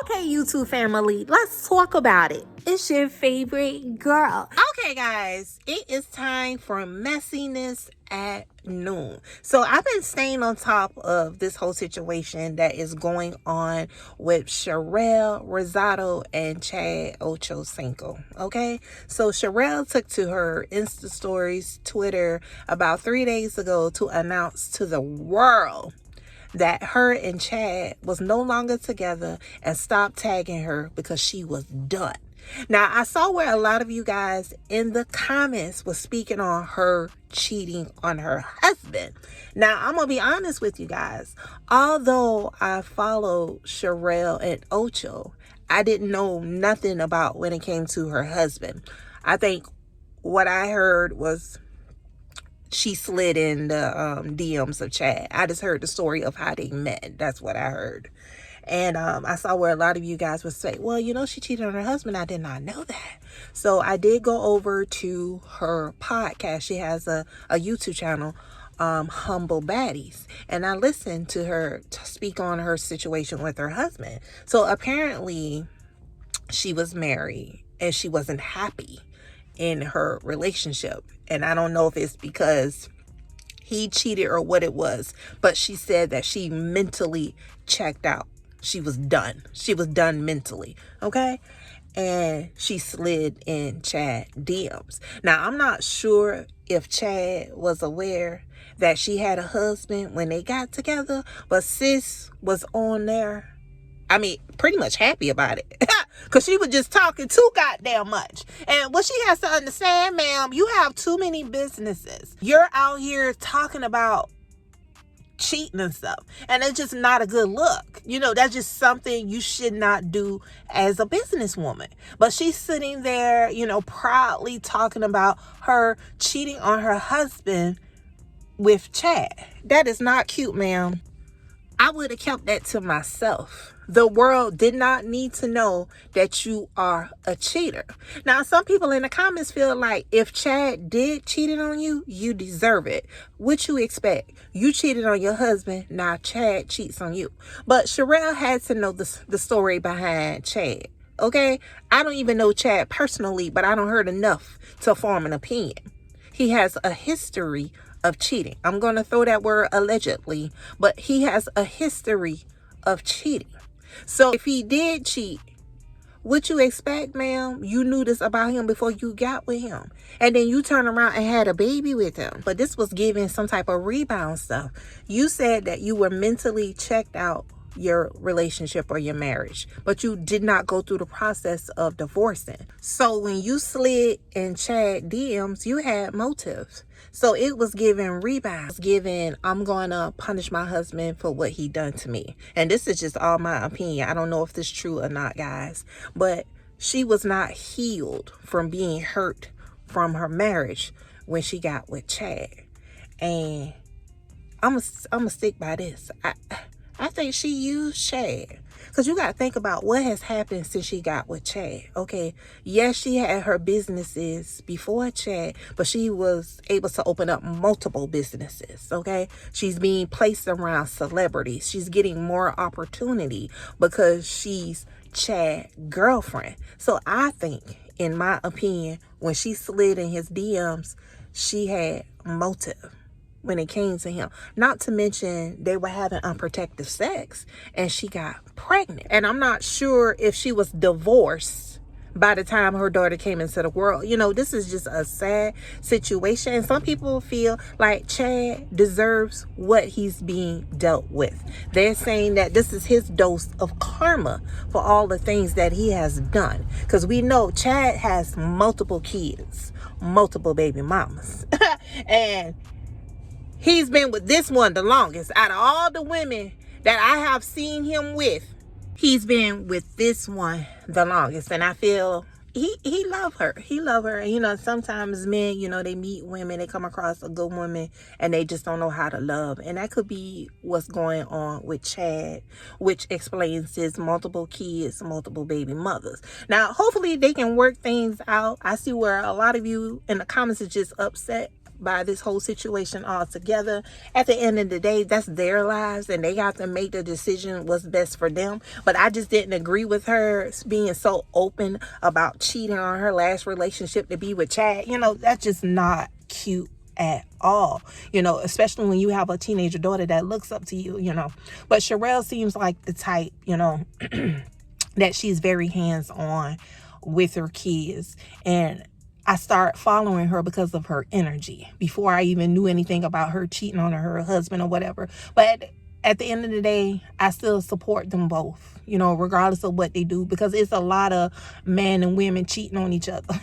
Okay, YouTube family, let's talk about it. It's your favorite girl. Okay, guys, it is time for messiness at noon. So I've been staying on top of this whole situation that is going on with Sharelle Rosado and Chad Ochocinco. Okay, so Sharelle took to her Insta stories, Twitter about 3 days ago to announce to the world that her and Chad was no longer together and stopped tagging her because she was done. Now, I saw where a lot of you guys in the comments was speaking on her cheating on her husband. Now, I'm going to be honest with you guys. Although I followed Sharelle and Ocho, I didn't know nothing about when it came to her husband. I think what I heard was she slid in the DMs of Chad. I just heard the story of how they met. That's what I heard. And I saw where a lot of you guys would say, well, you know, she cheated on her husband. I did not know that. So I did go over to her podcast. She has a YouTube channel, Humble Baddies. And I listened to her speak on her situation with her husband. So apparently she was married and she wasn't happy in her relationship. And I don't know if it's because he cheated or what it was, but she said that she mentally checked out. She was done. She was done mentally. Okay. And she slid in Chad DMs. Now, I'm not sure if Chad was aware that she had a husband when they got together, but sis was on there. I mean, pretty much happy about it. Because she was just talking too goddamn much. And what she has to understand, ma'am, you have too many businesses. You're out here talking about cheating and stuff. And it's just not a good look. You know, that's just something you should not do as a businesswoman. But she's sitting there, you know, proudly talking about her cheating on her husband with Chad. That is not cute, ma'am. I would have kept that to myself. The world did not need to know that you are a cheater. Now, some people in the comments feel like if Chad did cheated on you, you deserve it. What you expect? You cheated on your husband, now Chad cheats on you. But Sharelle had to know the story behind Chad. Okay? I don't even know Chad personally, but I don't heard enough to form an opinion. He has a history of cheating. I'm going to throw that word allegedly, but he has a history of cheating. So if he did cheat, what you expect, ma'am? You knew this about him before you got with him. And then you turn around and had a baby with him. But this was giving some type of rebound stuff. You said that you were mentally checked out your relationship or your marriage, but you did not go through the process of divorcing. So when you slid in Chad DMs, you had motives. So it was giving rebound. It was giving, I'm going to punish my husband for what he done to me. And this is just all my opinion. I don't know if this is true or not, guys. But she was not healed from being hurt from her marriage when she got with Chad. And I'm gonna stick by this. I think she used Chad. Because you got to think about what has happened since she got with Chad. Okay. Yes, she had her businesses before Chad, but she was able to open up multiple businesses. Okay. She's being placed around celebrities. She's getting more opportunity because she's Chad's girlfriend. So I think, in my opinion, when she slid in his DMs, she had motive when it came to him. Not to mention they were having unprotected sex and she got pregnant. And I'm not sure if she was divorced by the time her daughter came into the world. You know, this is just a sad situation. And some people feel like Chad deserves what he's being dealt with. They're saying that this is his dose of karma for all the things that he has done. Because we know Chad has multiple kids, multiple baby mamas. And he's been with this one the longest. Out of all the women that I have seen him with, he's been with this one the longest. And I feel he love her. He love her. And, you know, sometimes men, you know, they meet women, they come across a good woman, and they just don't know how to love. And that could be what's going on with Chad, which explains his multiple kids, multiple baby mothers. Now, hopefully they can work things out. I see where a lot of you in the comments is just upset by this whole situation altogether. At the end of the day, that's their lives and they have to make the decision what's best for them. But I just didn't agree with her being so open about cheating on her last relationship to be with Chad. You know, that's just not cute at all, you know, especially when you have a teenager daughter that looks up to you, you know. But Sharelle seems like the type, you know, that she's very hands-on with her kids. And I started following her because of her energy before I even knew anything about her cheating on her husband or whatever. But at the end of the day, I still support them both, you know, regardless of what they do, because it's a lot of men and women cheating on each other.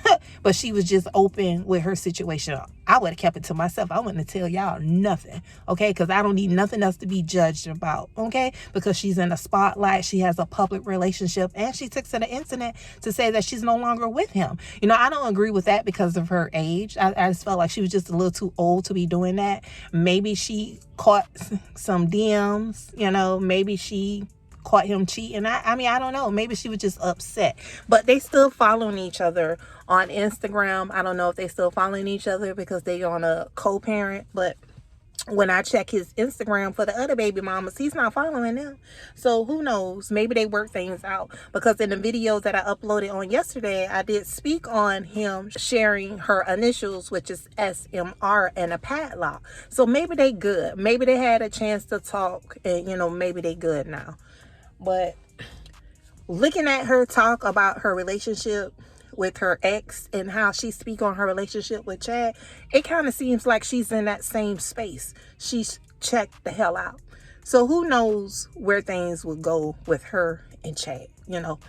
But she was just open with her situation. I would have kept it to myself. I wouldn't tell y'all nothing, okay? Because I don't need nothing else to be judged about, okay? Because she's in the spotlight. She has a public relationship. And she took to the internet to say that she's no longer with him. You know, I don't agree with that because of her age. I just felt like she was just a little too old to be doing that. Maybe she caught some DMs, you know. Maybe she caught him cheating. I mean, I don't know. Maybe she was just upset. But they still following each other on Instagram. I don't know if they still following each other because they on a co-parent. But when I check his Instagram for the other baby mamas, he's not following them. So who knows? Maybe they work things out. Because in the videos that I uploaded on yesterday, I did speak on him sharing her initials, which is SMR, and a padlock. So maybe they good. Maybe they had a chance to talk and, you know, maybe they good now. But looking at her talk about her relationship with her ex and how she speak on her relationship with Chad, it kind of seems like she's in that same space. She's checked the hell out. So who knows where things will go with her and Chad. You know,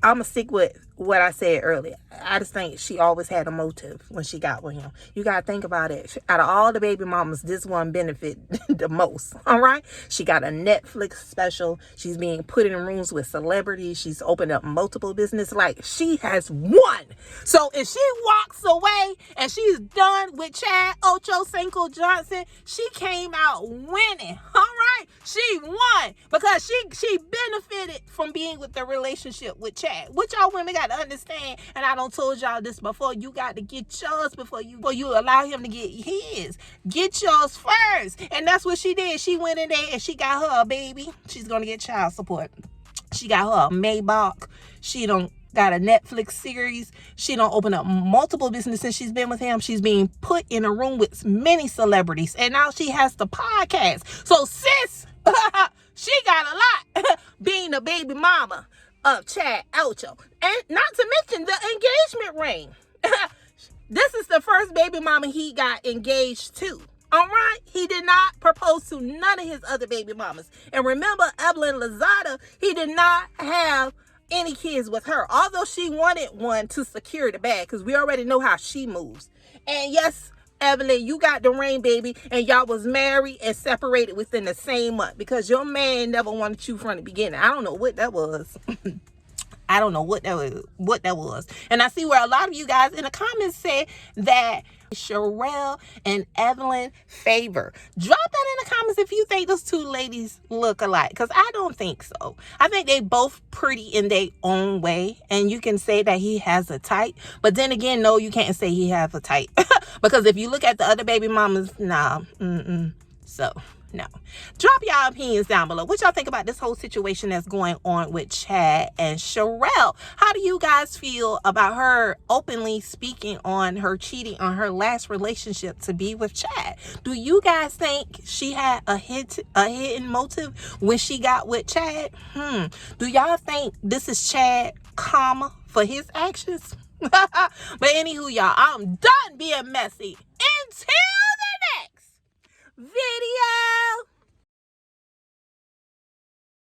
I'm going to stick with what I said earlier. I just think she always had a motive when she got with him. You got to think about it. Out of all the baby mamas, this one benefit the most. All right. She got a Netflix special. She's being put in rooms with celebrities. She's opened up multiple business. Like, she has won. So if she walks away and she's done with Chad Ochocinco Johnson, she came out winning. All right. She won because she benefited from being with the relationship with Chad. Which y'all women got to understand, and I done told y'all this before, you got to get yours before you allow him to get his. Get yours first. And that's what she did. She went in there and she got her a baby. She's going to get child support. She got her a Maybach. She done got a Netflix series. She done open up multiple businesses since she's been with him. She's being put in a room with many celebrities, and now she has the podcast. So sis, she got a lot being a baby mama of Chad Ocho. And not to mention the engagement ring. This is the first baby mama he got engaged to. All right? He did not propose to none of his other baby mamas. And remember, Evelyn Lozada, he did not have any kids with her. Although she wanted one to secure the bag, because we already know how she moves. And yes, Evelyn, you got the ring, baby, and y'all was married and separated within the same month because your man never wanted you from the beginning. I don't know what that was. I don't know what that was. And I see where a lot of you guys in the comments say that Sharelle and Evelyn favor. Drop that in the comments if you think those two ladies look alike, because I don't think so. I think they both pretty in their own way, and you can say that he has a type, but then again, no, you can't say he has a type because if you look at the other baby mamas, nah, so no. Drop y'all opinions down below. What y'all think about this whole situation that's going on with Chad and Sharelle? How do you guys feel about her openly speaking on her cheating on her last relationship to be with Chad? Do you guys think she had a hidden motive when she got with Chad? Do y'all think this is Chad karma for his actions? But anywho, y'all, I'm done being messy. Until the next video.